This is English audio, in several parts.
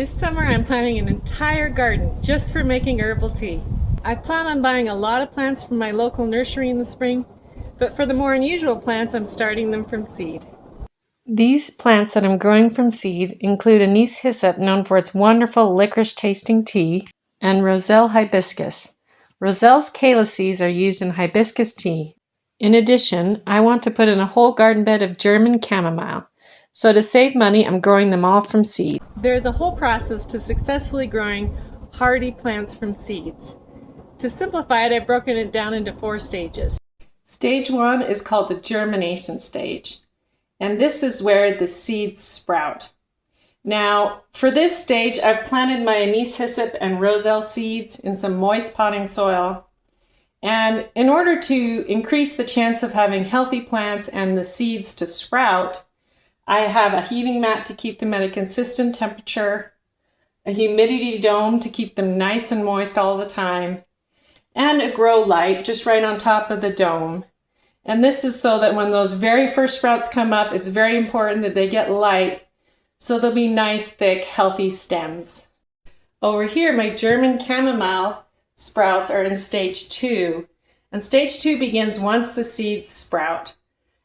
This summer I'm planting an entire garden just for making herbal tea. I plan on buying a lot of plants from my local nursery in the spring, but for the more unusual plants I'm starting them from seed. These plants that I'm growing from seed include anise hyssop, known for its wonderful licorice tasting tea, and roselle hibiscus. Roselle's calyces are used in hibiscus tea. In addition, I want to put in a whole garden bed of German chamomile. So to save money, I'm growing them all from seed. There's a whole process to successfully growing hardy plants from seeds. To simplify it, I've broken it down into 4 stages. Stage 1 is called the germination stage, and this is where the seeds sprout. Now, for this stage, I've planted my anise hyssop and roselle seeds in some moist potting soil. And in order to increase the chance of having healthy plants and the seeds to sprout, I have a heating mat to keep them at a consistent temperature, a humidity dome to keep them nice and moist all the time, and a grow light just right on top of the dome. And this is so that when those very first sprouts come up, it's very important that they get light so they'll be nice, thick, healthy stems. Over here, my German chamomile sprouts are in stage 2. And stage 2 begins once the seeds sprout.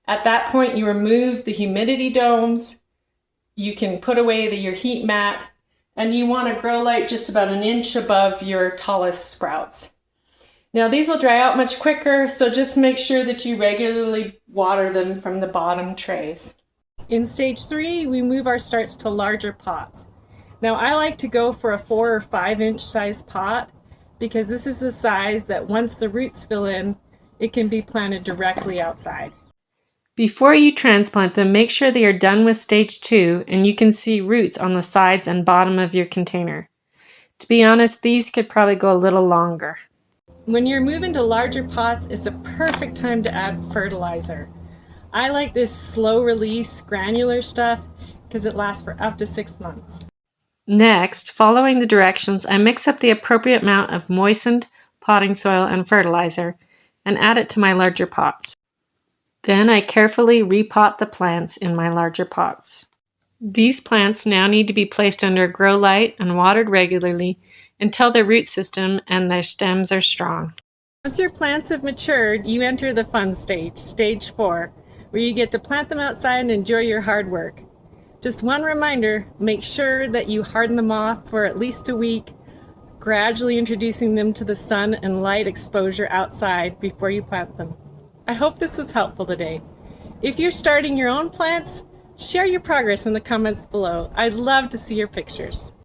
At that point, you remove the humidity domes, you can put away your heat mat, and you want a grow light just about an inch above your tallest sprouts. Now these will dry out much quicker, so just make sure that you regularly water them from the bottom trays. In stage 3, we move our starts to larger pots. Now I like to go for a 4 or 5 inch size pot because this is the size that once the roots fill in, it can be planted directly outside. Before you transplant them, make sure they are done with stage 2 and you can see roots on the sides and bottom of your container. To be honest, these could probably go a little longer. When you're moving to larger pots, it's a perfect time to add fertilizer. I like this slow release granular stuff because it lasts for up to 6 months. Next, following the directions, I mix up the appropriate amount of moistened potting soil and fertilizer and add it to my larger pots. Then I carefully repot the plants in my larger pots. These plants now need to be placed under a grow light and watered regularly until their root system and their stems are strong. Once your plants have matured, you enter the fun stage, stage 4, where you get to plant them outside and enjoy your hard work. Just one reminder, make sure that you harden them off for at least a week, gradually introducing them to the sun and light exposure outside before you plant them. I hope this was helpful today. If you're starting your own plants, share your progress in the comments below. I'd love to see your pictures.